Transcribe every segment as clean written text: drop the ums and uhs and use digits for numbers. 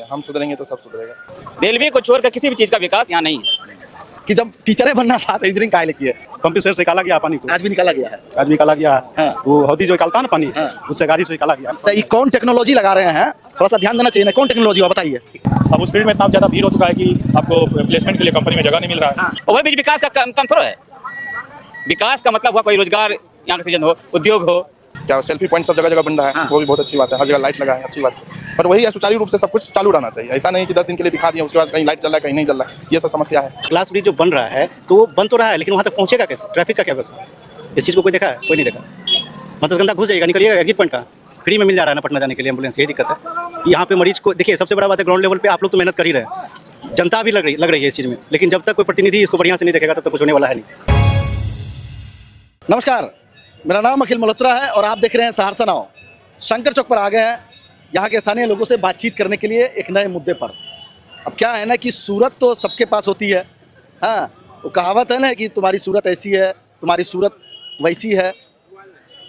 हम सुधरेंगे तो सब सुधरेगा। रेलवे को छोड़कर किसी भी चीज़ का विकास यहाँ नहीं है। कि जब टीचर बनना था तो इंजीनियरिंग काहे लिखी है? पंप से निकाला गया पानी को, आज भी निकाला गया है। आज भी निकाला गया है। हाँ। वो हौदी जो निकालता है ना पानी, हाँ। उससे गाड़ी से निकाला गया। तो ये कौन टेक्नोलॉजी लगा रहे हैं? थोड़ा सा ध्यान देना चाहिए ना, कौन टेक्नोलॉजी है बताइए। अब उस फील्ड में इतना ज़्यादा भीड़ हो चुका है कि आपको प्लेसमेंट के लिए कंपनी में जगह नहीं मिल रहा है। ओवरब्रिज विकास का काम थोड़ा है। विकास का मतलब हुआ कोई रोजगार यहाँ का सृजन हो, उद्योग हो। क्या सेल्फी पॉइंट सब जगह जगह बन रहा है, वो भी बहुत अच्छी बात है। हर जगह लाइट लगा है, अच्छी बात है। पर वही है, सुचारू रूप से सब कुछ चालू रहना चाहिए। ऐसा नहीं कि 10 दिन के लिए दिखा दिया, उसके बाद कहीं लाइट चल रहा है कहीं नहीं चल रहा है। ये सब समस्या है। ग्लास ब्रिज जो बन रहा है तो वो बन तो रहा है, लेकिन वहाँ तक पहुँचेगा कैसे? ट्रैफिक का क्या व्यवस्था? इस चीज़ को कोई देखा है? कोई नहीं देखा। मतगंधा घुस जाएगा, निकलिएगा एग्जिट पॉइंट का फ्री में मिल जा रहा है ना पटना जाने के लिए एम्बुलेंस। यही दिक्कत है। यहाँ पे मरीज को देखिए, सबसे बड़ा बात है ग्राउंड लेवल पे आप लोग तो मेहनत कर ही रहे हैं, जनता भी लग रही है इस चीज़ में, लेकिन जब तक कोई प्रतिनिधि इसको बढ़िया से नहीं देखेगा तब तक कुछ होने वाला है नहीं। नमस्कार, मेरा नाम अखिल मल्होत्रा है और आप देख रहे हैं सहरसा नाउ। शंकर चौक पर आ गए हैं यहाँ के स्थानीय लोगों से बातचीत करने के लिए एक नए मुद्दे पर। अब क्या है ना कि सूरत तो सबके पास होती है। हाँ, वो कहावत है ना कि तुम्हारी सूरत ऐसी है, तुम्हारी सूरत वैसी है।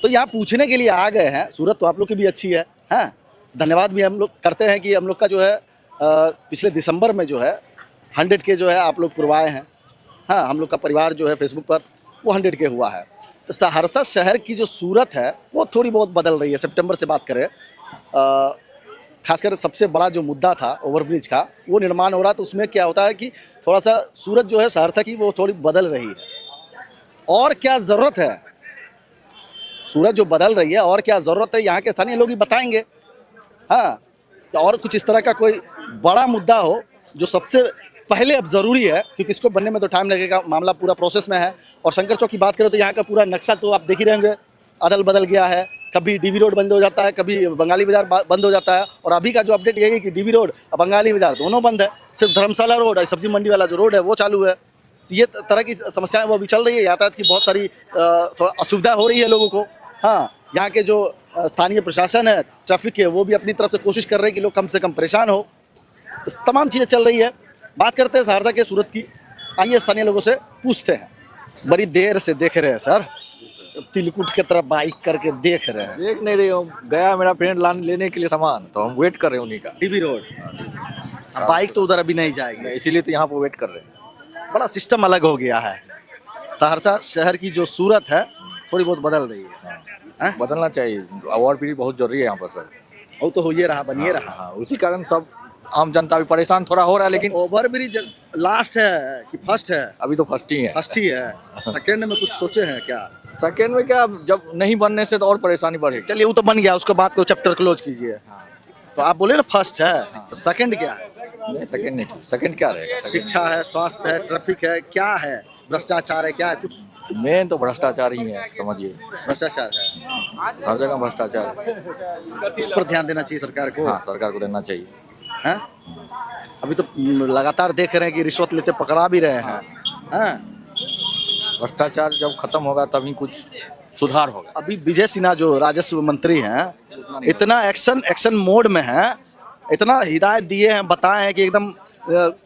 तो यहाँ पूछने के लिए आ गए हैं। सूरत तो आप लोग की भी अच्छी है। हाँ, धन्यवाद भी हम लोग करते हैं कि हम लोग का जो है पिछले दिसंबर में जो है 100 के जो है आप लोग पुरवाए हैं। हाँ, हम लोग का परिवार जो है फेसबुक पर वो 100 के हुआ है। तो सहरसा शहर की जो सूरत है वो थोड़ी बहुत बदल रही है। सितंबर से बात करें, खासकर सबसे बड़ा जो मुद्दा था ओवरब्रिज का, वो निर्माण हो रहा, तो उसमें क्या होता है कि थोड़ा सा सूरत जो है सहरसा की वो थोड़ी बदल रही है। और क्या ज़रूरत है? सूरत जो बदल रही है और क्या ज़रूरत है, यहाँ के स्थानीय लोग ही बताएंगे। हाँ, और कुछ इस तरह का कोई बड़ा मुद्दा हो जो सबसे पहले अब ज़रूरी है, क्योंकि इसको बनने में तो टाइम लगेगा, मामला पूरा प्रोसेस में है। और शंकर चौक की बात करें तो यहाँ का पूरा नक्शा तो आप देख ही रहेंगे, अदल बदल गया है। कभी डीवी रोड बंद हो जाता है, कभी बंगाली बाज़ार बंद हो जाता है। और अभी का जो अपडेट ये है कि डीवी रोड और बंगाली बाज़ार दोनों बंद है, सिर्फ धर्मशाला रोड और सब्जी मंडी वाला जो रोड है वो चालू है। तो ये तरह की समस्याएं वो अभी चल रही है। यातायात की बहुत सारी थोड़ा असुविधा हो रही है लोगों को। हाँ, यहाँ के जो स्थानीय प्रशासन है, ट्रैफिक के, वो भी अपनी तरफ से कोशिश कर रहे हैं कि लोग कम से कम परेशान हो। तो तमाम चीज़ें चल रही है। बात करते हैं सहरसा के सूरत की। आइए स्थानीय लोगों से पूछते हैं। बड़ी देर से देख रहे हैं सर, तिलकुट की तरफ बाइक करके देख रहे हैं। देख नहीं रही हूँ, गया मेरा फ्रेंड लेने के लिए सामान, तो हम वेट कर रहे हैं उन्हीं का। डीबी रोड, बाइक तो उधर अभी नहीं जाएगी, इसीलिए तो यहाँ पर वेट कर रहे हैं। बड़ा सिस्टम अलग हो गया है। सहरसा शहर की जो सूरत है थोड़ी बहुत बदल रही है। बदलना चाहिए, ओवर ब्रिज बहुत जरूरी है यहाँ पर सर। वो तो हो ही रहा, बनिए रहा। हाँ, उसी कारण सब आम जनता भी परेशान थोड़ा हो रहा है। लेकिन ओवर ब्रिज लास्ट है कि फर्स्ट है? अभी तो फर्स्ट ही है। फर्स्ट ही है। सेकंड में कुछ सोचे हैं क्या? सेकेंड में क्या, जब नहीं बनने से तो और परेशानी बढ़ेगी। चलिए, वो तो बन गया, उसके बाद को चैप्टर क्लोज कीजिए। तो आप बोले ना फर्स्ट है, तो सेकंड क्या है? नहीं, सेकेंड नहीं, सेकेंड क्या रहेगा? शिक्षा है, स्वास्थ्य है, ट्रैफिक है, क्या है? भ्रष्टाचार है, क्या है? कुछ मेन तो भ्रष्टाचार ही है, समझिए। भ्रष्टाचार है, हर जगह भ्रष्टाचार है। इस पर ध्यान देना चाहिए सरकार को। हाँ, सरकार को देना चाहिए। हैं? अभी तो लगातार देख रहे हैं कि रिश्वत लेते पकड़ा भी रहे हैं। हैं? भ्रष्टाचार जब खत्म होगा तभी कुछ सुधार होगा। अभी विजय सिन्हा जो राजस्व मंत्री हैं, इतना एक्शन मोड में हैं, इतना हिदायत दिए हैं, बताए हैं कि एकदम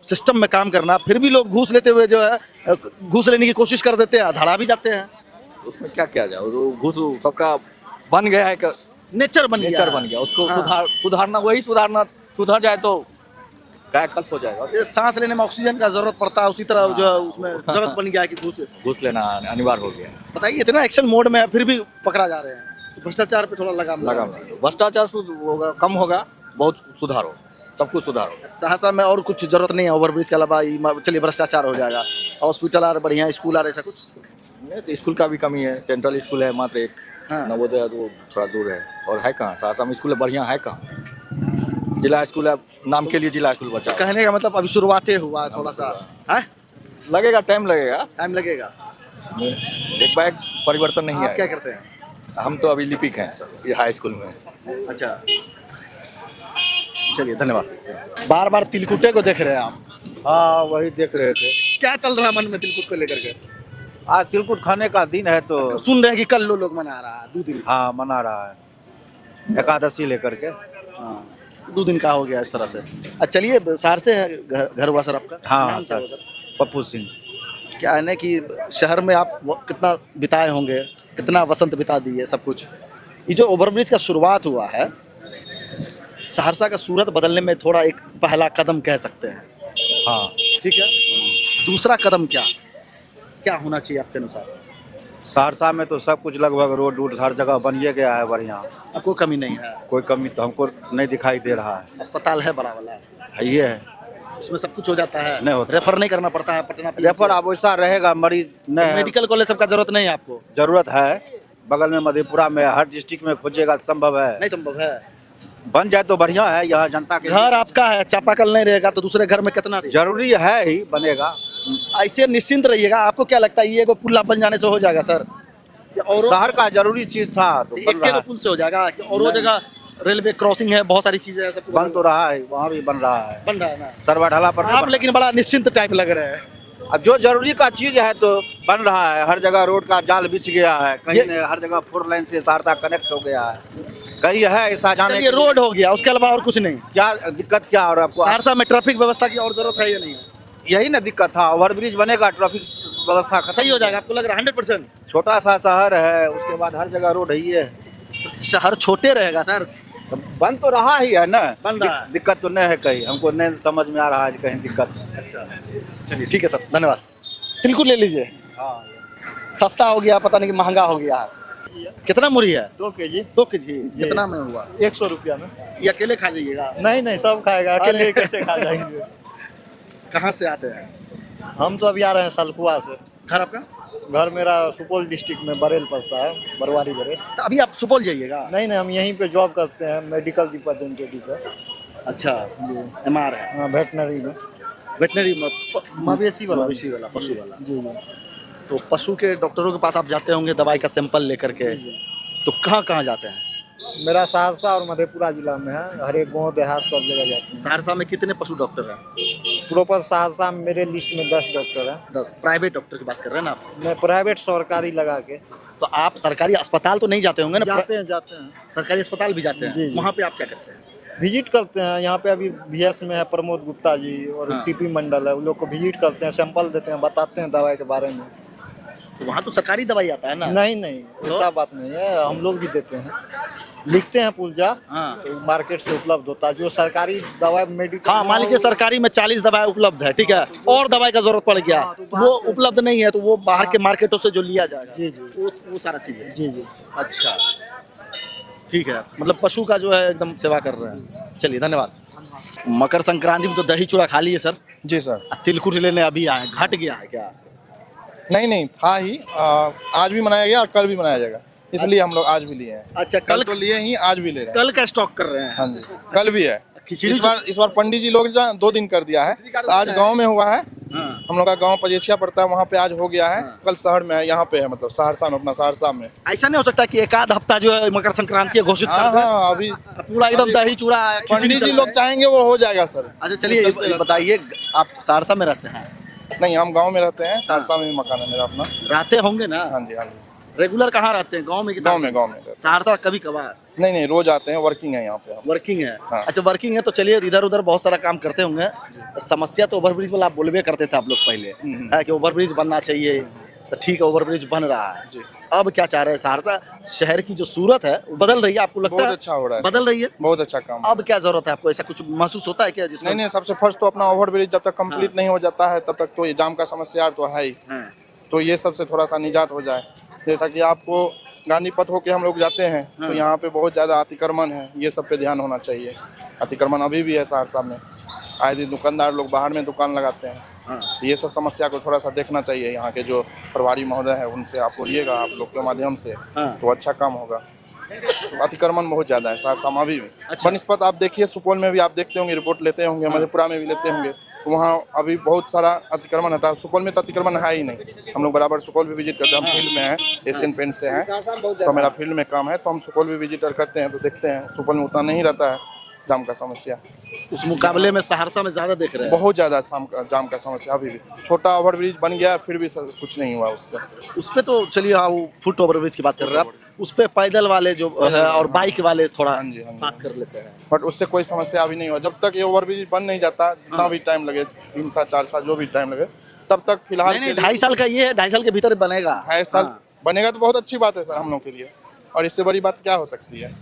सिस्टम में काम करना, फिर भी लोग घूस लेते हुए जो है घूस लेने की कोशिश कर देते हैं, धड़ा भी जाते हैं। उसमें क्या किया जाए, वो घूस सबका बन गया है, नेचर बन गया। उसको सुधारना, वही सुधर जाए तो कायाकल्प हो जाएगा। ये सांस लेने में ऑक्सीजन का जरूरत पड़ता है, उसी तरह जो है उसमें जरूरत बन गया है कि घूस लेना अनिवार्य हो गया। बताइए, इतना एक्शन मोड में है फिर भी पकड़ा जा रहे हैं। तो भ्रष्टाचार पे थोड़ा लगाम भ्रष्टाचार कम होगा, बहुत सुधार होगा, सब कुछ सुधार होगा। सहरसा में और कुछ जरूरत नहीं है ओवरब्रिज के अलावा, चलिए भ्रष्टाचार हो जाएगा। हॉस्पिटल आ रहे बढ़िया, स्कूल आ रहे, ऐसा कुछ नहीं। तो स्कूल का भी कमी है, सेंट्रल स्कूल है मात्र एक। हाँ। नवोदय तो थोड़ा दूर है, और है कहाँ सहरसा में स्कूल बढ़िया है कहाँ? जिला स्कूल है, नाम के लिए जिला स्कूल बचा। कहने का मतलब अभी शुरुआते हुआ, थोड़ा सा है, लगेगा, टाइम लगेगा। एक बैग परिवर्तन नहीं है। क्या करते हैं? हम तो अभी लिपिक हैं सर, ये हाई स्कूल में। अच्छा, चलिए धन्यवाद। बार बार तिलकुटे को देख रहे हैं आप? हाँ, वही देख रहे थे। क्या चल रहा है मन में तिलकुट को लेकर के? आज तिलकुट खाने का दिन है तो सुन रहे हैं कि कल लोग मना रहा है 2 दिन। हाँ, मना रहा है, एकादशी लेकर के। हाँ, 2 दिन का हो गया इस तरह से। अच्छा, चलिए, सहरसे है घर हुआ सर आपका? हाँ सर, पप्पू सिंह। क्या है ना कि शहर में आप कितना बिताए होंगे, कितना वसंत बिता दिए सब कुछ। ये जो ओवरब्रिज का शुरुआत हुआ है, सहरसा का सूरत बदलने में थोड़ा एक पहला कदम कह सकते हैं, हाँ ठीक है। दूसरा कदम क्या क्या होना चाहिए आपके अनुसार? सहरसा में तो सब कुछ लगभग रोड वोड हर जगह बनिए गया है बढ़िया, अब कोई कमी नहीं है। कोई कमी तो हमको नहीं दिखाई दे रहा है। अस्पताल है बड़ा वाला, है ये है, उसमें सब कुछ हो जाता है, नहीं होता। रेफर नहीं करना पड़ता है पटना रेफर अब वैसा रहेगा मरीज नहीं, मेडिकल कॉलेज सबका जरूरत नहीं है आपको? जरूरत है, बगल में मधेपुरा में हर डिस्ट्रिक्ट में खोजेगा तो संभव है, नहीं संभव है। बन जाए तो बढ़िया है। यहाँ जनता के घर आपका है, चापाकल नहीं रहेगा तो दूसरे घर में कितना देगा? जरूरी है ही बनेगा। ऐसे निश्चिंत रहिएगा। आपको क्या लगता है ये एगो पुल बन जाने से हो जाएगा सर? और शहर का जरूरी चीज था तो बन रहा है। पुल से हो जाएगा कि और वो जगह रेलवे क्रॉसिंग है, बहुत सारी चीजें हैं, सब बन तो रहा है, वहाँ भी बन रहा है, बन रहा है ना। सरवा ढाला पर आप लेकिन बड़ा निश्चिंत टाइप लग रहे हैं। अब जो जरूरी का चीज है तो बन रहा है। हर जगह रोड का जाल बिछ गया है, कहीं ये- ने हर जगह 4 लाइन से सहरसा कनेक्ट हो गया है, कहीं है ऐसा जाने चलिए के रोड हो गया, उसके अलावा और कुछ नहीं। क्या दिक्कत क्या और आपको सहरसा में ट्रैफिक व्यवस्था की और जरूरत है या नहीं है? यही ना दिक्कत था। ओवरब्रिज बनेगा, ट्रैफिक व्यवस्था खत्म सही हो जाएगा, आपको लग रहा है 100%? छोटा सा शहर है, उसके बाद हर जगह रोड है ही शहर छोटे रहेगा सर। तो बन तो रहा ही है ना, बन रहा है। दिक्कत तो नहीं है कहीं, हमको नहीं समझ में आ रहा है कहीं दिक्कत। अच्छा चलिए ठीक है सर, धन्यवाद। तिलकुट ले लीजिए, सस्ता हो गया, पता नहीं कि महंगा हो गया। कितना मुरी है? 2 केजी 2 केजी। कितना में हुआ? 100 रुपया में। ये अकेले खा जाइएगा? नहीं नहीं, सब खाएगा, अकेले कैसे खा जाएंगे। कहाँ से आते हैं? हम तो अभी आ रहे हैं सलकुआ से। घर आपका? घर मेरा सुपौल डिस्ट्रिक्ट में बरेल पड़ता है, बरवारी बरेल। तो अभी आप सुपौल जाइएगा? नहीं नहीं, हम यहीं पे जॉब करते हैं, मेडिकल रिप्रेजेंटेटिव पे। अच्छा, MR है, हाँ, वेटनरी में, वेटनरी मवेशी वाला। मवेशी वाला, पशु वाला। जी जी। तो पशु के डॉक्टरों के पास आप जाते होंगे दवाई का सैंपल लेकर के, तो कहाँ कहाँ जाते हैं? मेरा सहरसा और मधेपुरा जिला में है, हर एक गाँव देहात सब जगह जाते हैं। सहरसा में कितने पशु डॉक्टर हैं? प्रॉपर सहरसा में मेरे लिस्ट में 10 डॉक्टर हैं। 10 प्राइवेट डॉक्टर की बात कर रहे हैं ना आप? मैं प्राइवेट सरकारी लगा के। तो आप सरकारी अस्पताल तो नहीं जाते होंगे ना? जाते हैं। सरकारी अस्पताल भी जाते हैं? जी, जी। वहाँ पे आप क्या करते हैं? विजिट करते हैं। यहाँ पे अभी VS में है प्रमोद गुप्ता जी और हाँ। TP मंडल है, उन लोग को विजिट करते हैं, सैंपल देते हैं, बताते हैं दवाई के बारे में। तो वहाँ तो सरकारी दवाई आता है ना? नहीं नहीं, ऐसा बात नहीं है, हम लोग भी देते हैं, लिखते हैं पुर्जा, हाँ। तो मार्केट से उपलब्ध होता है। जो सरकारी दवाई मेडिकल, हाँ, मान लीजिए सरकारी में 40 दवाई उपलब्ध है, ठीक है, और दवाई का जरूरत पड़ गया, हाँ, तो वो उपलब्ध नहीं है, तो वो बाहर के मार्केटों से जो लिया जाएगा, जी जी वो सारा चीज है। जी जी। अच्छा ठीक है, मतलब पशु का जो है एकदम सेवा कर रहे हैं। चलिए धन्यवाद। मकर संक्रांति में तो दही चूड़ा खा लिए सर, जी सर। तिलकुट लेने अभी आए, घट गया है क्या? नहीं नहीं, था ही, आज भी मनाया गया और कल भी मनाया जाएगा, इसलिए हम लोग आज भी लिए हैं। अच्छा, कल तो लिए ही, आज भी ले रहे हैं। कल का स्टॉक कर रहे हैं? हाँ जी, कल भी है। खिचड़ी इस बार पंडित जी लोग जो 2 दिन कर दिया है, तो आज गांव में हुआ है। हाँ। हम लोग का गांव पजेछिया पड़ता है, वहाँ पे आज हो गया है। हाँ। कल शहर में है, यहाँ पे है, मतलब सहरसा में, अपना सहरसा में। ऐसा नहीं हो सकता कि एक आध हफ्ता जो है मकर संक्रांति घोषित कर हाँ दें? हाँ, अभी पूरा एकदम दही चूड़ा खिचड़ी पंडित जी चल लोग रहा है। चाहेंगे वो हो जाएगा सर। अच्छा चलिए ये बताइए, आप सहरसा में रहते हैं? नहीं, हम गांव में रहते हैं, सहरसा में भी मकान है मेरा अपना। रहते होंगे ना? हाँ जी हाँ जी, रेगुलर कहाँ रहते हैं, गांव में कि गांव में सहरसा? रहते हैं। सहरसा कभी कभार? नहीं नहीं, रोज आते हैं, वर्किंग है यहाँ पे हम। वर्किंग है? हाँ। अच्छा वर्किंग है, तो चलिए इधर उधर बहुत सारा काम करते होंगे। समस्या तो ओवरब्रिज वाला आप बोलबे करते थे आप लोग पहले, है कि ओवरब्रिज बनना चाहिए, तो ठीक है ओवरब्रिज बन रहा है जी। अब क्या चाह रहे हैं? सहरसा शहर की जो सूरत है वो बदल रही है, आपको लगता बहुत है? अच्छा हो रहा है, बदल रही है। बहुत अच्छा काम। अब क्या जरूरत है आपको? ऐसा कुछ महसूस होता है क्या जिसमें? नहीं नहीं, सबसे फर्स्ट तो अपना ओवरब्रिज जब तक कंप्लीट नहीं हो जाता है तब तक तो ये जाम का समस्या तो है ही, हाँ। तो ये सबसे थोड़ा सा निजात हो जाए। जैसा कि आपको गांधी पथ होके हम लोग जाते हैं, तो यहाँ पे बहुत ज़्यादा अतिक्रमण है, ये सब पे ध्यान होना चाहिए। अतिक्रमण अभी भी है सहरसा में, आए दिन दुकानदार लोग बाहर में दुकान लगाते हैं, हाँ। तो ये सब समस्या को थोड़ा सा देखना चाहिए। यहाँ के जो प्रभारी महोदय है उनसे आप बोलिएगा, आप लोग के माध्यम से, हाँ। तो अच्छा काम होगा। अतिक्रमण बहुत ज़्यादा है सहरसा में अभी भी। अच्छा। बनस्पत आप देखिए, सुपौल में भी आप देखते होंगे, रिपोर्ट लेते होंगे, मधेपुरा में भी लेते होंगे, तो वहाँ अभी बहुत सारा अतिक्रमण होता है। सुपौल में तो अतिक्रमण है ही नहीं। हम लोग बराबर सुपौल भी विजिट करते हैं, हम फील्ड में हैं, एशियन पेंट से हैं, तो मेरा फील्ड में काम है, तो हम सुपौल भी विजिटर करते हैं, तो देखते हैं सुपौल में उतना नहीं रहता है जाम का समस्या। उस मुकाबले में सहरसा में ज्यादा देख रहे हैं? बहुत ज़्यादा जाम का समस्या अभी भी। छोटा ओवरब्रिज बन गया, फिर भी सर कुछ नहीं हुआ उससे। उस पे तो चलिए, हाँ वो फुट ओवरब्रिज की बात कर रहे हैं आप, उस पे पैदल वाले जो है और बाइक वाले थोड़ा हाँ जी, हाँ जी। पास कर लेते हैं। बट उससे कोई समस्या अभी नहीं हुआ। जब तक ये ओवरब्रिज बन नहीं जाता, जितना भी टाइम लगे, 3 साल 4 साल जो भी टाइम लगे, तब तक फिलहाल नहीं 2.5 साल का ये है, 2.5 साल के भीतर बनेगा। है साल हाँ। बनेगा तो बहुत अच्छी बात है सर हम लोग के लिए, और इससे बड़ी बात क्या हो सकती है।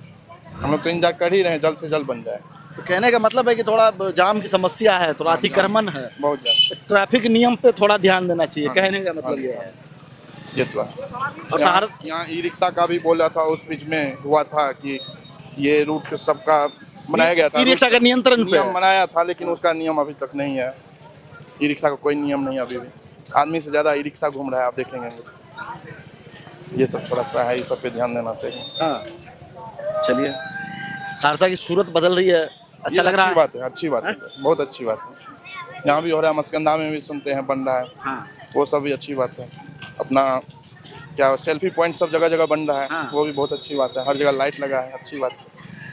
हम लोग तो इंतजार कर ही रहे हैं, जल्द से जल्द बन जाए। तो कहने का मतलब है कि थोड़ा जाम की समस्या है, थोड़ा अतिक्रमण है, बहुत ज़्यादा ट्रैफिक नियम पे थोड़ा ध्यान देना चाहिए, कहने का मतलब ये है। ये तो है। और यहाँ ई रिक्शा का भी बोला था, उस बीच में हुआ था कि ये रूट सबका बनाया गया था, ई रिक्शा का नियंत्रण पे नियम बनाया था, लेकिन उसका नियम अभी तक नहीं है। ई रिक्शा का कोई नियम नहीं अभी भी, आदमी से ज़्यादा ई रिक्शा घूम रहा है, आप देखेंगे। ये सब थोड़ा सा है, इस सब पे ध्यान देना चाहिए। हाँ, चलिए, सहरसा की सूरत बदल रही है, अच्छा लग रहा है। बात है, अच्छी बात है सर, बहुत अच्छी बात है। यहाँ भी हो रहा है, मस्कंदा में भी सुनते हैं बन रहा है, हाँ, वो सब भी अच्छी बात है। अपना क्या सेल्फी पॉइंट सब जगह जगह बन रहा है, हाँ। वो भी बहुत अच्छी बात है। हर जगह लाइट लगा है, अच्छी बात है।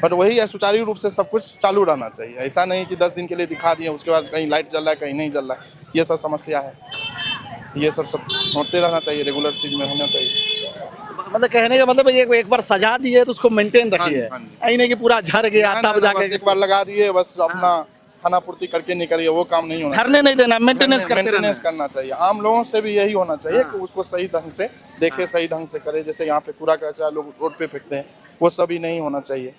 बट वही है, सुचारू रूप से सब कुछ चालू रहना चाहिए। ऐसा नहीं कि 10 दिन के लिए दिखा दिए, उसके बाद कहीं लाइट जल रहा है, कहीं नहीं जल रहा है। ये सब समस्या है, ये सब होते रहना चाहिए, रेगुलर चीज़ में होना चाहिए। मतलब कहने का मतलब है कि एक बार सजा दिए तो उसको मेंटेन रखिए, हाँ जी। ऐ नहीं कि पूरा झड़ गया तब बस जाके एक बार लगा दिए, बस अपना खाना पूर्ति करके निकलिए, वो काम नहीं होना। झरने नहीं देना, मेंटेनेंस करते रहना। मेंटेनेंस करना चाहिए। आम लोगों से भी यही होना चाहिए कि उसको सही ढंग से देखे, सही ढंग से करे। जैसे यहाँ पे कूड़ा कचरा लोग रोड पे फेंकते हैं, वो सभी नहीं होना चाहिए।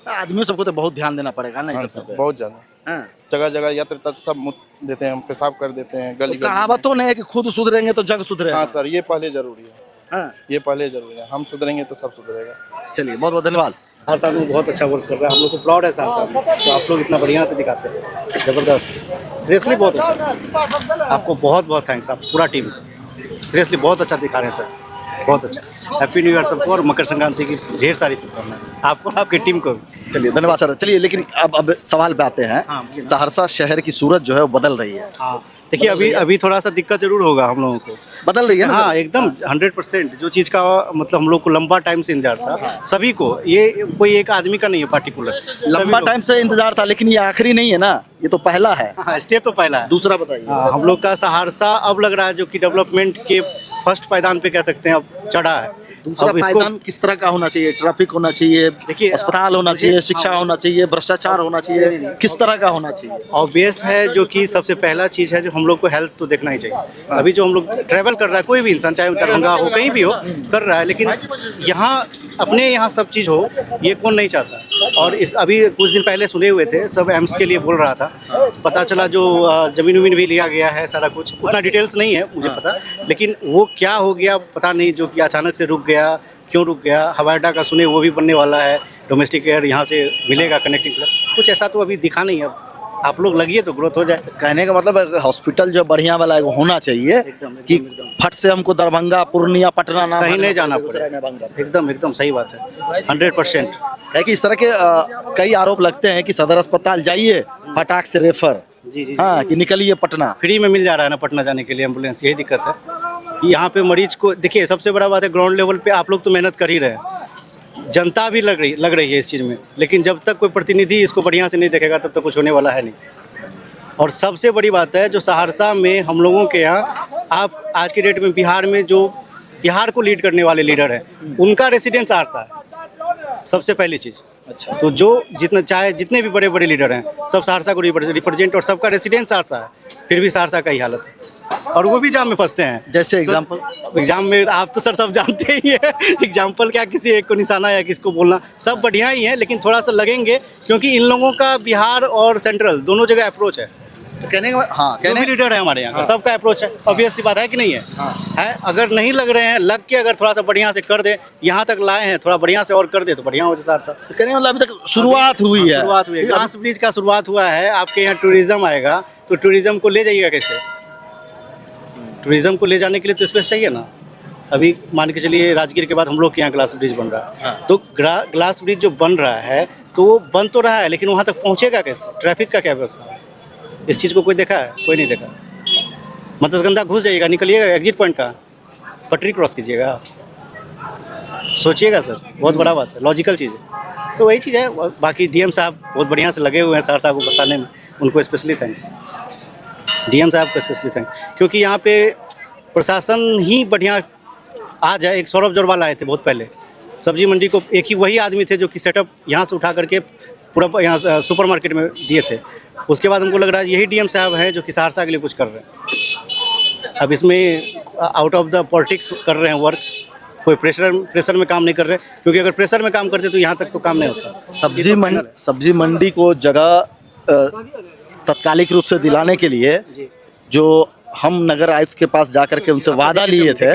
आदमियों सबको तो बहुत ध्यान देना पड़ेगा ना, हाँ इस सब सर, पे। बहुत ज़्यादा। हाँ। जगह जगह यत्र तक सब मुत देते हैं, पेशाब कर देते हैं गली तो गली। कहावतों ने है कि खुद सुधरेंगे तो जग सुधरेगा। हाँ सर, ये पहले जरूरी है, हाँ, ये पहले जरूरी है। हम सुधरेंगे तो सब सुधरेगा। चलिए, बहुत बहुत धन्यवाद। हर साल में बहुत अच्छा वर्क कर रहा है, हम लोग को प्राउड है सर साहब, तो आप लोग इतना बढ़िया से दिखाते हैं, ज़बरदस्त, सीरियसली बहुत अच्छा। आपको बहुत बहुत थैंक्स, आप पूरा टीम सीरियसली बहुत अच्छा दिखा रहे हैं सर, बहुत अच्छा। हैप्पी न्यू ईयर सबको और मकर संक्रांति की ढेर सारी शुभकामनाएं आपको और आपकी टीम को भी। चलिए, धन्यवाद सर। चलिए, लेकिन अब सवाल पे आते हैं। हाँ, सहरसा शहर की सूरत जो है वो बदल रही है। हाँ, देखिए अभी थोड़ा सा दिक्कत जरूर होगा हम लोगों को, बदल रही है ना? हाँ एकदम 100%। जो चीज़ का मतलब हम लोग को लंबा टाइम से इंतजार था, सभी को, ये कोई एक आदमी का नहीं है पार्टिकुलर, लंबा टाइम से इंतजार था, लेकिन ये आखिरी नहीं है ना, ये तो पहला है। हाँ, स्टेप तो पहला है। दूसरा बताइए। हाँ, हम लोग का सहरसा अब लग रहा है जो कि डेवलपमेंट के फर्स्ट पायदान पे कह सकते हैं, अब चढ़ा है। दूसरा अब इसको पायदान किस तरह का होना चाहिए? ट्रैफिक होना चाहिए, देखिए, अस्पताल होना चाहिए, शिक्षा होना चाहिए, भ्रष्टाचार होना चाहिए, किस तरह का होना चाहिए? ऑब्वियस है जो कि सबसे पहला चीज़ है जो हम लोग को हेल्थ तो देखना ही चाहिए। अभी जो हम लोग ट्रैवल कर रहा है, कोई भी इंसान चाहे दरभंगा हो कहीं भी हो कर रहा है, लेकिन यहाँ अपने यहाँ सब चीज़ हो ये कौन नहीं चाहता। और इस अभी कुछ दिन पहले सुने हुए थे, सब एम्स के लिए बोल रहा था, पता चला जो ज़मीन वमीन भी लिया गया है सारा कुछ, उतना डिटेल्स नहीं है मुझे पता, लेकिन वो क्या हो गया पता नहीं, जो कि अचानक से रुक गया, क्यों रुक गया। हवाई अड्डा का सुने वो भी बनने वाला है, डोमेस्टिक एयर यहाँ से मिलेगा कनेक्टिंग, कुछ ऐसा तो अभी दिखा नहीं है। आप लोग लगिए तो ग्रोथ हो जाए। कहने का मतलब है हॉस्पिटल जो बढ़िया वाला है वो होना चाहिए कि फट से हमको दरभंगा, पूर्णिया, पटना ना कहीं नहीं जाना पड़े। एकदम एकदम सही बात है, 100%। है कि इस तरह के कई आरोप लगते हैं कि सदर अस्पताल जाइए, फटाक से रेफर, जी। हाँ, कि निकलिए पटना। फ्री में मिल जा रहा है ना पटना जाने के लिए एम्बुलेंस, यही दिक्कत है कि यहाँ पे मरीज को देखिए, सबसे बड़ा बात है ग्राउंड लेवल पे आप लोग तो मेहनत कर ही रहे हैं, जनता भी लग रही है इस चीज़ में, लेकिन जब तक कोई प्रतिनिधि इसको बढ़िया से नहीं देखेगा तब तक कुछ होने वाला है नहीं। और सबसे बड़ी बात है जो सहरसा में हम लोगों के यहाँ, आप आज के डेट में बिहार में जो बिहार को लीड करने वाले लीडर हैं, उनका रेसिडेंस सहरसा है सबसे पहली चीज़। अच्छा, तो जो जितने भी बड़े बड़े लीडर हैं सब सहरसा को रिप्रेजेंट, और सबका रेसिडेंस सहरसा है, फिर भी सहरसा का ही हालत है, और वो भी जाम में फंसते हैं। जैसे एग्जाम्पल, एग्जाम में आप तो सर सब जानते ही हैं, एग्जाम्पल क्या, किसी एक को निशाना या किसको बोलना, सब बढ़िया ही है, लेकिन थोड़ा सा लगेंगे क्योंकि इन लोगों का बिहार और सेंट्रल दोनों जगह अप्रोच है। तो कहने का हाँ, जो भी लीडर है हमारे यहाँ का सबका अप्रोच है, ऑब्वियस सी बात है कि नहीं है? है, अगर नहीं लग रहे हैं, लग के अगर थोड़ा सा बढ़िया से कर दे, यहाँ तक लाए हैं, थोड़ा बढ़िया से और कर दे तो बढ़िया हो जाए सहरसा। तो कहने का मतलब अभी तक शुरुआत हुई है। शुरुआत हुई है, ग्लास ब्रिज का शुरुआत हुआ है। आपके यहाँ टूरिज्म आएगा तो टूरिज्म को ले जाइएगा कैसे? टूरिज्म को ले जाने के लिए तो स्पेस चाहिए ना। अभी मान के चलिए राजगीर के बाद हम लोग के यहाँ ग्लास ब्रिज बन रहा है, तो ग्लास ब्रिज जो बन रहा है तो वो बन तो रहा है, लेकिन वहाँ तक पहुँचेगा कैसे? ट्रैफिक का क्या व्यवस्था है? इस चीज़ को कोई देखा है? कोई नहीं देखा। मतस्कंधा घुस जाइएगा, निकलिएगा एग्जिट पॉइंट का, पटरी क्रॉस कीजिएगा, सोचिएगा सर, बहुत बड़ा बात है, लॉजिकल चीज़ है। तो वही चीज़ है। बाकी डीएम साहब बहुत बढ़िया से लगे हुए हैं सहरसा को बसाने में, उनको स्पेशली थैंक्स, डीएम साहब को स्पेशली थैंक्स, क्योंकि यहाँ पे प्रशासन ही बढ़िया आ जाए। एक सौरभ जोरवाल आए थे बहुत पहले सब्जी मंडी को, एक ही वही आदमी थे जो कि सेटअप यहाँ से उठा करके पूरा यहाँ सुपर मार्केट में दिए थे। उसके बाद हमको लग रहा है यही डीएम साहब हैं जो कि सहरसा के लिए कुछ कर रहे हैं। अब इसमें आउट ऑफ द पॉलिटिक्स कर रहे हैं वर्क, कोई प्रेशर में काम नहीं कर रहे, क्योंकि अगर प्रेशर में काम करते तो यहाँ तक तो काम नहीं होता। सब्जी मंडी को जगह तात्कालिक रूप से दिलाने के लिए जो हम नगर आयुक्त के पास जाकर के उनसे वादा लिए थे,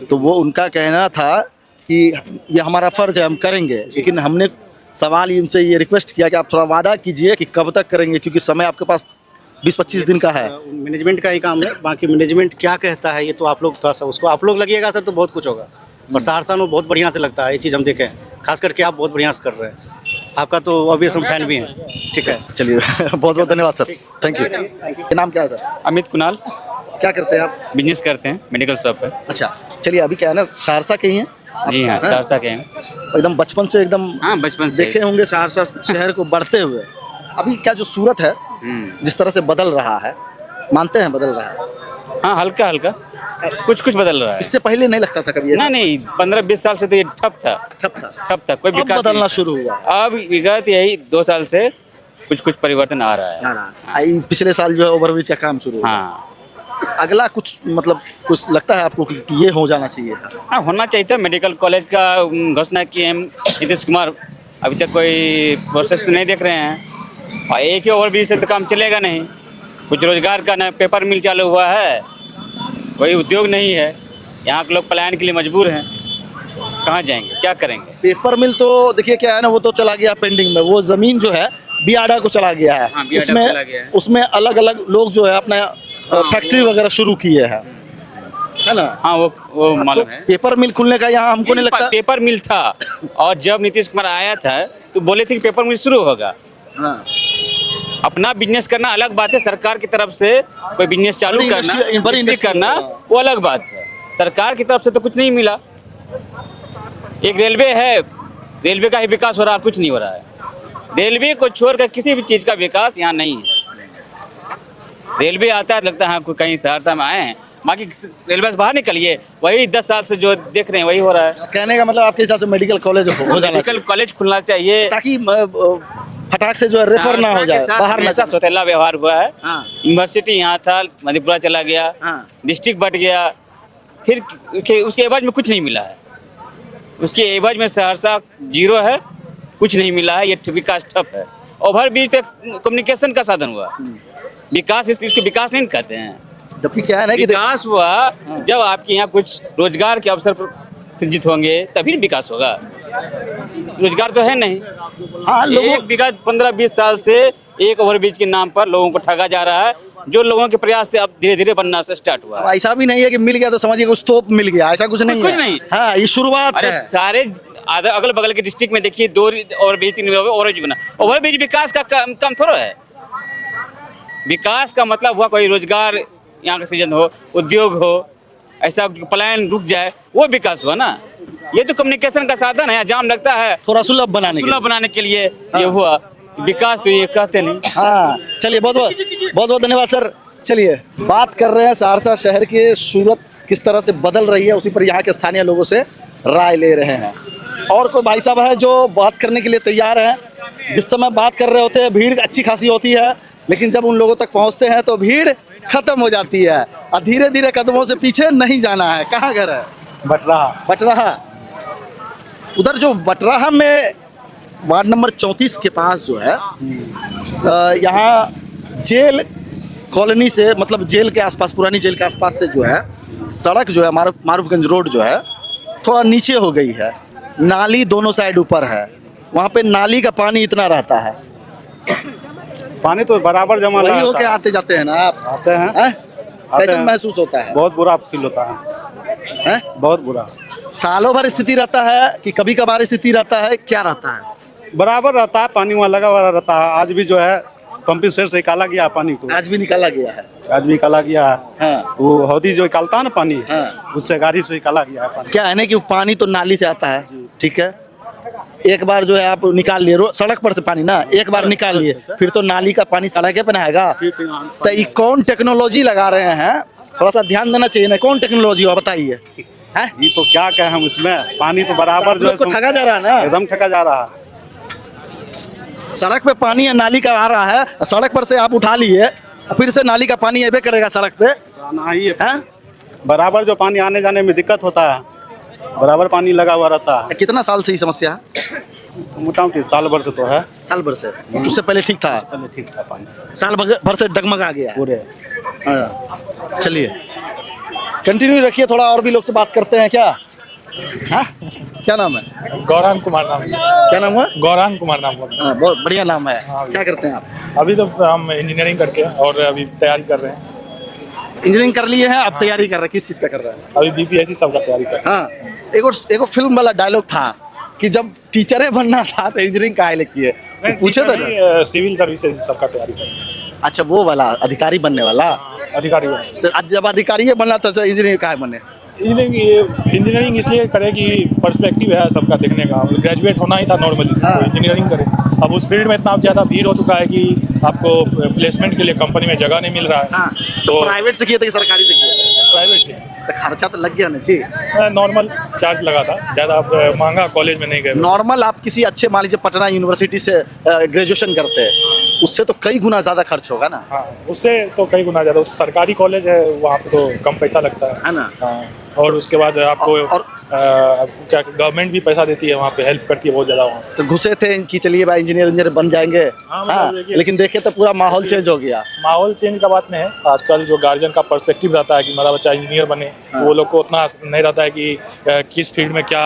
तो वो उनका कहना था कि ये हमारा फर्ज है, हम करेंगे। लेकिन हमने सवाल इनसे ये रिक्वेस्ट किया कि आप थोड़ा वादा कीजिए कि कब तक करेंगे, क्योंकि समय आपके पास 20-25 दिन का है। मैनेजमेंट का ही काम है, बाकी मैनेजमेंट क्या कहता है ये तो आप लोग थोड़ा सा उसको आप लोग लगिएगा सर तो बहुत कुछ होगा। और सहरसा में बहुत बढ़िया से लगता है, ये चीज़ हम देखें, खास करके आप बहुत बढ़िया से कर रहे हैं। आपका तो ऑब्वियस हम फैन भी हैं। ठीक है, चलिए बहुत बहुत धन्यवाद सर, थैंक यू। ये नाम क्या है सर? अमित कुणाल, क्या करते हैं आप? बिजनेस करते हैं, मेडिकल शॉप है। अच्छा, चलिए अभी क्या है ना, सहरसा के ही हैं? जी हाँ, सहरसा के हैं। एकदम बचपन से एकदम हाँ, बचपन से देखे होंगे सहरसा शहर को बढ़ते हुए। अभी क्या जो सूरत है जिस तरह से बदल रहा है, मानते हैं बदल रहा है? हाँ, हल्का हल्का कुछ बदल रहा है। इससे पहले नहीं लगता था कभी ऐसा? नहीं, 15-20 साल से तो ये ठप था। ठप था, कोई अब विकास बदलना नहीं। शुरू हुआ। अब विगत यही 2 साल से कुछ परिवर्तन आ रहा है। पिछले साल जो है ओवरब्रिज का काम शुरू हुआ। हाँ, अगला कुछ मतलब कुछ लगता है आपको कि ये हो जाना चाहिए था? हाँ, होना चाहिए था। मेडिकल कॉलेज का घोषणा किए हम नीतीश कुमार, अभी तक कोई प्रोसेस तो नहीं देख रहे हैं। और एक ही ओवरब्रिज से तो काम चलेगा नहीं। कुछ रोजगार का ना पेपर मिल चालू हुआ है, कोई उद्योग नहीं है। यहाँ के लोग पलायन के लिए मजबूर हैं, कहाँ जाएंगे, क्या करेंगे? पेपर मिल तो देखिए क्या है ना, वो तो चला गया पेंडिंग में। वो जमीन जो है बियाडा को चला गया है। हाँ, बियाडा को चला गया है। उसमें अलग अलग लोग जो है अपना फैक्ट्री वगैरह शुरू किए हैं, है ना? हाँ, वो मालूम है। पेपर मिल खुलने का यहाँ हमको नहीं लगता। पेपर मिल था, और जब नीतीश कुमार आया था तो बोले थे कि पेपर मिल शुरू होगा। अपना बिजनेस करना अलग बात है, सरकार की तरफ से कोई बिजनेस चालू बड़ी इंडस्ट्री करना वो अलग बात है। सरकार की तरफ से तो कुछ नहीं मिला। एक रेलवे है, रेलवे का ही विकास हो रहा है, कुछ नहीं हो रहा है। रेलवे को छोड़कर किसी भी चीज़ का विकास यहाँ नहीं है। रेलवे आता है लगता है हाँ कहीं सहरसा में आए हैं, बाकी रेलवे से बाहर निकलिए, वही 10 साल से जो देख रहे हैं वही हो रहा है। कहने का मतलब आपके हिसाब से मेडिकल कॉलेज हो जाना, मेडिकल कॉलेज खुलना चाहिए ताकि फटाक से जो है रेफर ना हो जाए, बाहर ना जाए। सौतेला व्यवहार हुआ है। यूनिवर्सिटी यहाँ था, मधेपुरा चला गया, डिस्ट्रिक्ट बढ़ गया, फिर उसके एवज में कुछ नहीं मिला है। उसके एवज में सहरसा जीरो है, कुछ नहीं मिला है। ये विकास ठप है। ओवर ब्रिज कम्युनिकेशन का साधन हुआ, विकास इसको विकास नहीं कहते हैं। जबकि क्या है ना कि विकास हुआ जब आपके यहाँ कुछ रोजगार के अवसर सृजित होंगे तभी विकास होगा। रोजगार तो है नहीं। हाँ, एक विगत 15-20 साल से एक ओवरब्रिज के नाम पर लोगों को ठगा जा रहा है, जो लोगों के प्रयास से अब धीरे धीरे बनना से स्टार्ट हुआ। ऐसा भी नहीं है कि मिल गया तो समझिए कुछ तोप मिल गया, ऐसा कुछ नहीं है। कुछ नहीं। हाँ, ये शुरुआत है। सारे अगल बगल के डिस्ट्रिक्ट में देखिए 2 ओवरब्रिज 3 ओवरब्रिज बना। ओवरब्रिज विकास का काम थोड़ा है। विकास का मतलब हुआ कोई रोजगार यहाँ का सृजन हो, उद्योग हो, ऐसा पलायन रुक जाए, वो विकास हुआ ना। ये तो कम्युनिकेशन का साधन है, जाम लगता है थोड़ा सुलभ बनाने के लिए ये हुआ विकास, तो ये कहते नहीं। हाँ, चलिए बहुत बहुत धन्यवाद सर। चलिए बात कर रहे हैं सहरसा शहर के सूरत किस तरह से बदल रही है, उसी पर यहाँ के स्थानीय लोगों से राय ले रहे हैं। और कोई भाई साहब है जो बात करने के लिए तैयार हैं। जिस समय बात कर रहे होते हैं भीड़ अच्छी खासी होती है, लेकिन जब उन लोगों तक पहुँचते हैं तो भीड़ खत्म हो जाती है और धीरे धीरे कदमों से पीछे नहीं जाना है। कहाँ घर है? बटराहा। उधर जो बटराहा में वार्ड नंबर 34 के पास जो है, यहाँ जेल कॉलोनी से, मतलब जेल के आसपास, पुरानी जेल के आसपास से जो है सड़क जो है मारूफगंज रोड जो है थोड़ा नीचे हो गई है। नाली दोनों साइड ऊपर है, वहाँ पे नाली का पानी इतना रहता है। पानी तो बराबर जमा वही होके आते जाते हैं ना आप? आते हैं। कैसे महसूस होता है? बहुत बुरा फील होता है, बहुत बुरा। सालों भर स्थिति रहता है कि कभी कभार स्थिति रहता है, क्या रहता है? बराबर रहता है, पानी वहाँ लगा हुआ रहता है। आज भी जो है पंपिंग सेट से निकाला गया पानी को, आज भी निकाला गया है। आज भी निकाला गया है। हाँ। वो हौदी जो निकालता है ना पानी, हाँ। उससे गाड़ी से निकाला गया है पानी। क्या है ना कि पानी तो नाली से आता है, ठीक है, एक बार जो है आप निकाल लिए सड़क पर से पानी ना, एक बार निकाल लिए, फिर तो नाली का पानी सड़क पे आएगा। तो ये कौन टेक्नोलॉजी लगा रहे हैं, थोड़ा सा ध्यान देना चाहिए ना। कौन टेक्नोलॉजी हो बताइए? ये तो क्या कहें हम इसमें, पानी तो बराबर जो है ठगा जा रहा है ना, एकदम ठगा जा रहा है। सड़क पे पानी है, नाली का आ रहा है, सड़क पर से आप उठा लिए, फिर से नाली का पानी ऐसे करेगा सड़क पे। बराबर जो पानी आने जाने में दिक्कत होता है, बराबर पानी लगा हुआ रहता है। कितना साल से ये समस्या है? मोटामोटी साल भर से तो है। साल भर से? उससे पहले ठीक था? पहले ठीक था पानी, साल भर से डगमगा गया है। पूरे। हाँ, चलिए कंटिन्यू रखिए, थोड़ा और भी लोग से बात करते हैं। क्या हाँ, क्या नाम है? गौरांग कुमार नाम है। क्या नाम हुआ? गौरांग कुमार नाम है। हाँ, बहुत बढ़िया नाम है। क्या करते हैं आप? अभी तो हम इंजीनियरिंग करके और अभी तैयारी कर रहे हैं। इंजीनियरिंग कर लिए हैं, अब तैयारी कर रहे हैं। किस चीज़ का कर रहे हैं? अभी बीपीएससी सब का तैयारी कर रहे हैं। हाँ, एक और फिल्म वाला डायलॉग था कि जब टीचरें बनना था तो इंजीनियरिंग काहे लिए किए? पूछे थे ना। सिविल सर्विसेज सब का तैयारी कर रहे हैं। अच्छा, वो वाला अधिकारी बनने वाला। अधिकारी बने। तो जब अधिकारी बनना तो इंजीनियरिंग काहे बने? इंजीनियरिंग इसलिए करे कि पर्सपेक्टिव है सबका देखने का। ग्रेजुएट होना ही था नॉर्मली, तो इंजीनियरिंग करे। अब उस फील्ड में इतना ज़्यादा भीड़ हो चुका है कि आपको प्लेसमेंट के लिए कंपनी में जगह नहीं मिल रहा है। हाँ, तो प्राइवेट से किया था कि सरकारी से किया था? प्राइवेट से। तो खर्चा तो लग गया ना जी। नॉर्मल चार्ज लगा था, ज़्यादा आप महंगा कॉलेज में नहीं गए। नॉर्मल आप किसी अच्छे, मान लीजिए पटना यूनिवर्सिटी से ग्रेजुएशन करते हैं, उससे तो कई गुना ज़्यादा खर्च होगा ना? हाँ, उससे तो कई गुना ज़्यादा। सरकारी कॉलेज है, वहाँ पे तो कम पैसा लगता है ना? हाँ, और उसके बाद आपको क्या गवर्नमेंट भी पैसा देती है, वहाँ पे हेल्प करती है बहुत ज़्यादा। वहाँ तो घुसे थे इनकी, चलिए भाई इंजीनियर बन जाएंगे। हाँ, लेकिन देखे तो पूरा माहौल चेंज हो गया। माहौल चेंज का बात नहीं है। आजकल जो गार्जियन का पर्सपेक्टिव रहता है कि मेरा बच्चा इंजीनियर बने, वो लोग को उतना नहीं रहता है कि किस फील्ड में क्या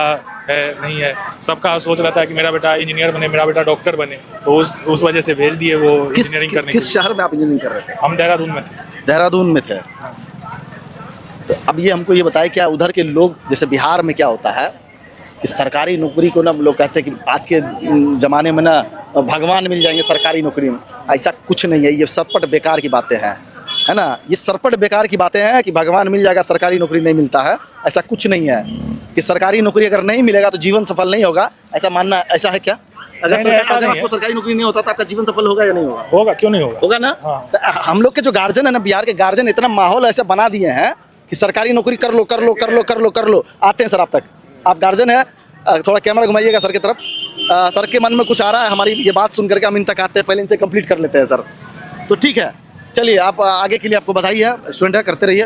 है नहीं है। सबका सोच रहता है कि मेरा बेटा इंजीनियर बने, मेरा बेटा डॉक्टर बने, तो उस वजह से भेज दिए वो इंजीनियरिंग करने। किस शहर में आप इंजीनियरिंग कर रहे थे? हम देहरादून में थे। देहरादून में थे। तो अब ये हमको ये बताए, क्या उधर के लोग, जैसे बिहार में क्या होता है कि सरकारी नौकरी को ना लोग कहते हैं कि आज के ज़माने में ना भगवान मिल जाएंगे सरकारी नौकरी में। ऐसा कुछ नहीं है, ये सरपट बेकार की बातें हैं, है ना? ये सरपट बेकार की बातें हैं कि भगवान मिल जाएगा, सरकारी नौकरी नहीं मिलता है। ऐसा कुछ नहीं है कि सरकारी नौकरी अगर नहीं मिलेगा तो जीवन सफल नहीं होगा। ऐसा मानना, ऐसा है क्या? अगर आपको सरकारी नौकरी नहीं होता तो आपका जीवन सफल होगा या नहीं होगा? होगा, क्यों नहीं होगा? होगा ना? तो हम लोग के जो गार्जियन है ना, बिहार के गार्जियन इतना माहौल ऐसा बना दिए हैं कि सरकारी नौकरी कर लो कर लो कर लो कर लो कर लो। आते हैं सर आप तक, आप गार्जियन है, थोड़ा कैमरा घुमाइएगा सर की तरफ। सर के मन में कुछ आ रहा है, हमारी ये बात सुन करके हम इन तक आते हैं, पहले इनसे कंप्लीट कर लेते हैं सर। तो ठीक है, चलिए आप आगे के लिए आपको बधाई है, स्टूडेंट है, करते रहिए,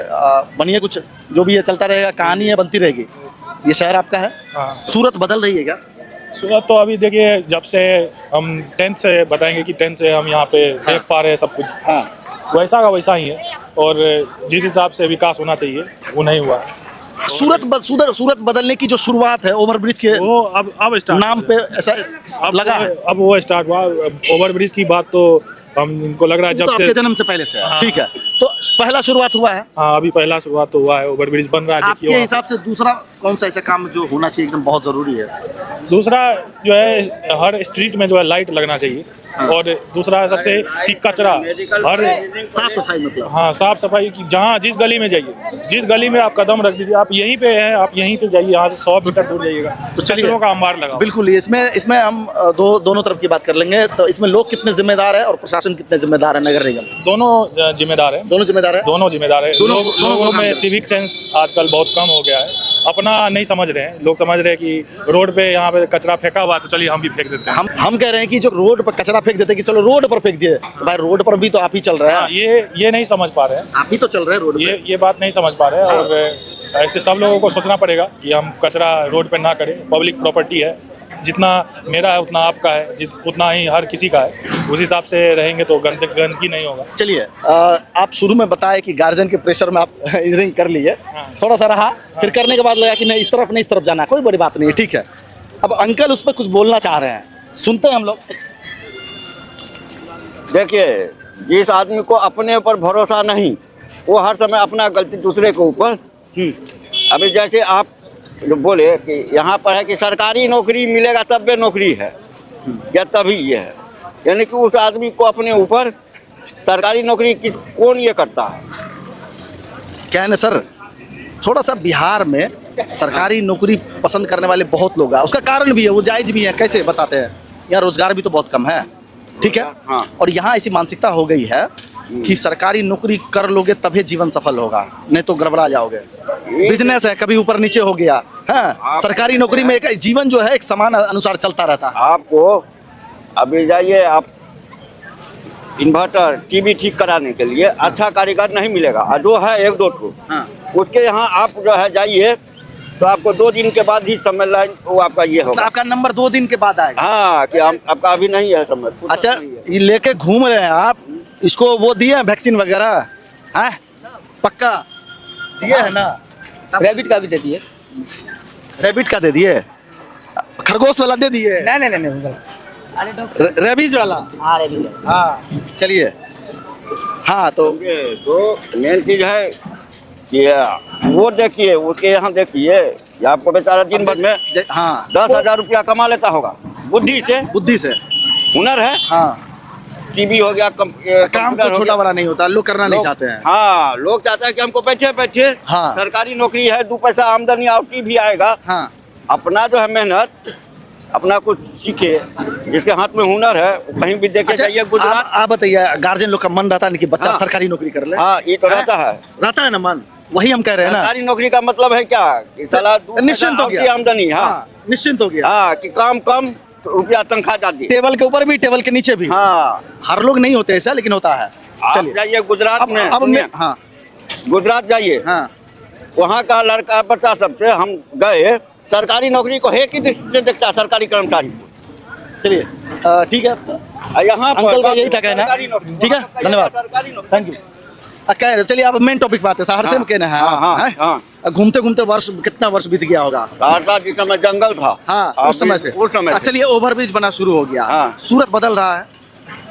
बनिए, कुछ जो भी है चलता रहेगा, कहानी है बनती रहेगी। ये शहर आपका है? सूरत बदल रही है क्या? सूरत तो अभी देखिए, जब से हम 10th से बताएंगे कि 10th से हम यहाँ पे देख पा रहे हैं सब कुछ। वैसा का वैसा ही है, और जिस हिसाब से विकास होना चाहिए वो नहीं हुआ। सूरत बदलने की जो शुरुआत है ओवरब्रिज के वो अब स्टार्ट नाम पे ऐसा अब लगा, अब वो स्टार्ट हुआ। ओवरब्रिज की बात तो हमको लग रहा है जब तो से आपके जन्म से पहले से है। ठीक है, तो पहला शुरुआत हुआ है। हाँ, अभी पहला शुरुआत तो हुआ है, ओवरब्रिज बन रहा है। आपके हिसाब से दूसरा कौन सा ऐसा काम जो होना चाहिए एकदम बहुत जरूरी है? दूसरा जो है, हर स्ट्रीट में जो है लाइट लगना चाहिए। और दूसरा सबसे कि कचरा हर साफ सफाई, मतलब हाँ, साफ सफाई की। जहाँ जिस गली में जाइए, जिस गली में आप कदम रख दीजिए, आप यहीं पे हैं, आप यहीं पे जाइए, यहाँ से 100 मीटर दूर जाइएगा तो कचरों का अंबार लगा। बिल्कुल, इसमें हम दोनों तरफ की बात कर लेंगे। तो इसमें लोग कितने जिम्मेदार है और प्रशासन कितने जिम्मेदार है? नगर निगम दोनों जिम्मेदार है। दोनों जिम्मेदार है। दोनों जिम्मेदार है। लोगों में काम सिविक सेंस आजकल बहुत कम हो गया है। अपना नहीं समझ रहे हैं लोग, समझ रहे हैं कि रोड पे यहाँ पे कचरा फेंका हुआ तो चलिए हम भी फेंक देते हैं। हम कह रहे हैं कि जो रोड पर कचरा फेंक देते हैं कि चलो रोड पर फेंक दिए, तो भाई रोड पर भी तो आप ही चल रहे हैं। ये नहीं समझ पा रहे हैं, आप ही तो चल रहे हैं रोड पे। ये बात नहीं समझ पा रहे हैं। और ऐसे सब लोगों को सोचना पड़ेगा कि हम कचरा रोड पे ना करें। पब्लिक प्रॉपर्टी है, जितना मेरा है उतना आपका है, उतना ही हर किसी का है। उस हिसाब से रहेंगे तो गंदगी नहीं होगा। चलिए, आप शुरू में बताए कि गार्जियन के प्रेशर में आप इंजीनियरिंग कर लिए, थोड़ा सा रहा, फिर करने के बाद लगा कि नहीं इस तरफ नहीं इस तरफ जाना, कोई बड़ी बात नहीं है, ठीक है। अब अंकल उस पर कुछ बोलना चाह रहे हैं, सुनते हैं हम लोग। देखिए, जिस आदमी को अपने ऊपर भरोसा नहीं, वो हर समय अपना गलती दूसरे के ऊपर। अभी जैसे आप जो बोले कि यहाँ पर है कि सरकारी नौकरी मिलेगा तब भी नौकरी है या तभी ये है, यानी कि उस आदमी को अपने ऊपर सरकारी नौकरी कौन ये करता है? क्या है ना सर, थोड़ा सा बिहार में सरकारी नौकरी पसंद करने वाले बहुत लोग हैं। उसका कारण भी है, वो जायज़ भी है। कैसे बताते हैं, यहाँ रोजगार भी तो बहुत कम है, ठीक है। हाँ। और यहाँ ऐसी मानसिकता हो गई है कि सरकारी नौकरी कर लोगे तभी जीवन सफल होगा, नहीं तो गड़बड़ा जाओगे। बिजनेस है, कभी ऊपर नीचे हो गया। हाँ, सरकारी नौकरी में एक जीवन जो है एक समान अनुसार चलता रहता है। आपको अभी जाइए, आप इन्वर्टर टीवी ठीक कराने के लिए अच्छा कारीगर नहीं मिलेगा, और जो है 1-2 ठो, उसके यहाँ आप जो है जाइए तो आपको 2 दिन के बाद ही समय लाइन वो आपका ये मतलब होगा। आपका नंबर 2 दिन के बाद आएगा। हाँ कि हम आपका अभी नहीं है समय। अच्छा, ये लेके घूम रहे हैं आप, इसको वो दिए हैं वैक्सीन वगैरह? है पक्का दिए है ना? रैबिट का भी दे दिए। रैबिट का दे दिए, खरगोश वाला दे दिए, नहीं रेबीज वाला। हाँ चलिए। हाँ तो मेन चीज है कि वो देखिए, उसके यहाँ देखिए, ये आपको बेचारा दिन भर में हाँ 10,000 रुपया कमा लेता होगा बुद्धि से हुनर है। हाँ टीवी हो गया, काम तो छोटा बड़ा नहीं होता, लोग करना नहीं चाहते हैं। हाँ, लोग चाहते हैं कि हमको बैठे बैठे हाँ। सरकारी नौकरी है, 2 पैसा आमदनी आवती भी आएगा। हाँ अपना जो है मेहनत, अपना कुछ सीखे, जिसके हाथ में हुनर है वो कहीं भी देखे जाइए। गुजरात आप बताइए, गार्जियन लोग का मन रहता है कि बच्चा हाँ। सरकारी नौकरी कर ले? हाँ, ये तो रहता है ना मन। वही हम कह रहे हैं ना, सरकारी नौकरी का मतलब है क्या कि साला 2 निश्चिंत हो पैसा गया आमदनी। हाँ, निश्चिंत हो गया। हाँ कि काम कम, रुपया तनख्वाह ज्यादा। टेबल के ऊपर भी, टेबल के नीचे भी। हाँ, हर लोग नहीं होते ऐसा, लेकिन होता है। आप चलिए जाइए गुजरात में, अब मैं हाँ गुजरात जाइए, हाँ वहाँ का लड़का बच्चा सबसे हम गए, सरकारी नौकरी को है कि दृष्टि से देखता है सरकारी कर्मचारी को। चलिए ठीक है, यहाँ अंकल का यही था कहना। सरकारी नौकरी, ठीक है, धन्यवाद, सरकारी नौकरी। Thank you. कह रहे चलिए, अब मेन टॉपिक पे आते हैं। सहरसे में कहना है हाँ। घूमते घूमते वर्ष कितना वर्ष बीत गया होगा? सहरसा जिस समय जंगल था, हाँ उस समय से। से। चलिए ओवरब्रिज बना शुरू हो गया। हाँ। सूरत बदल रहा है,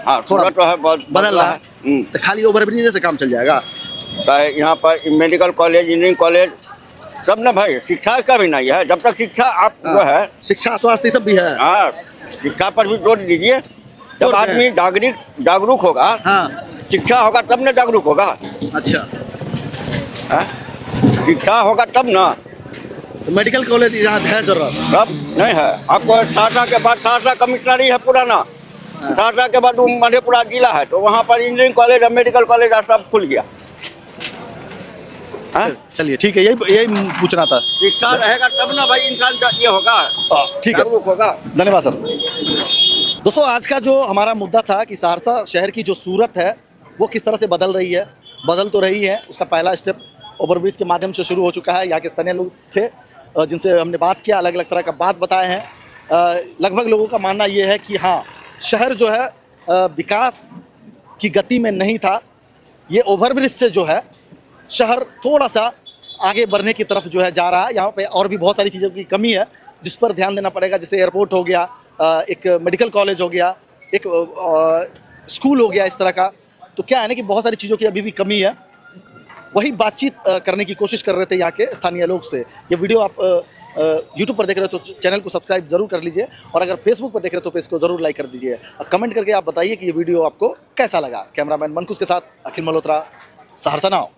हाँ, थोड़ा थोड़ा तो है, बदल रहा है। तो खाली ओवरब्रिज से काम चल जाएगा? यहाँ पर मेडिकल कॉलेज, इंजीनियरिंग कॉलेज सब ना भाई, शिक्षा का भी नहीं है। जब तक शिक्षा आप जो है, शिक्षा स्वास्थ्य सब भी है। हाँ, शिक्षा पर भी जोर दीजिए। जब आदमी जागरूक होगा, हाँ शिक्षा होगा तब ना जागरूक होगा। अच्छा, हाँ? शिक्षा होगा तब ना। मेडिकल कॉलेज यहाँ है जरूरत? तब नहीं है। आपको सहरसा के बाद, सहरसा कमिश्नरी है पुराना, सहरसा के बाद मधेपुरा जिला है, तो वहाँ पर इंजीनियरिंग कॉलेज और मेडिकल कॉलेज सब खुल गया। चलिए ठीक है, यही पूछना था। शिक्षा रहेगा तब ना भाई इंसान का ये होगा, ठीक है, जागरूक होगा। धन्यवाद सर। दोस्तों, आज का जो हमारा मुद्दा था कि सहरसा शहर की जो सूरत है वो किस तरह से बदल रही है, बदल तो रही है। उसका पहला स्टेप ओवरब्रिज के माध्यम से शुरू हो चुका है। यहाँ के स्थानीय लोग थे जिनसे हमने बात किया, अलग अलग तरह का बात बताए हैं। लगभग लोगों का मानना ये है कि हाँ, शहर जो है विकास की गति में नहीं था। ये ओवरब्रिज से जो है शहर थोड़ा सा आगे बढ़ने की तरफ जो है जा रहा है। यहाँ पे और भी बहुत सारी चीज़ों की कमी है जिस पर ध्यान देना पड़ेगा, जैसे एयरपोर्ट हो गया, एक मेडिकल कॉलेज हो गया, एक स्कूल हो गया, इस तरह का। तो क्या है ना कि बहुत सारी चीज़ों की अभी भी कमी है। वही बातचीत करने की कोशिश कर रहे थे यहाँ के स्थानीय लोग से। ये वीडियो आप यूट्यूब पर देख रहे हो तो चैनल को सब्सक्राइब जरूर कर लीजिए, और अगर फेसबुक पर देख रहे हो तो पेज को जरूर लाइक कर दीजिए। कमेंट करके आप बताइए कि ये वीडियो आपको कैसा लगा। कैमरामैन मनकुश के साथ अखिल मल्होत्रा, सहरसा नाउ।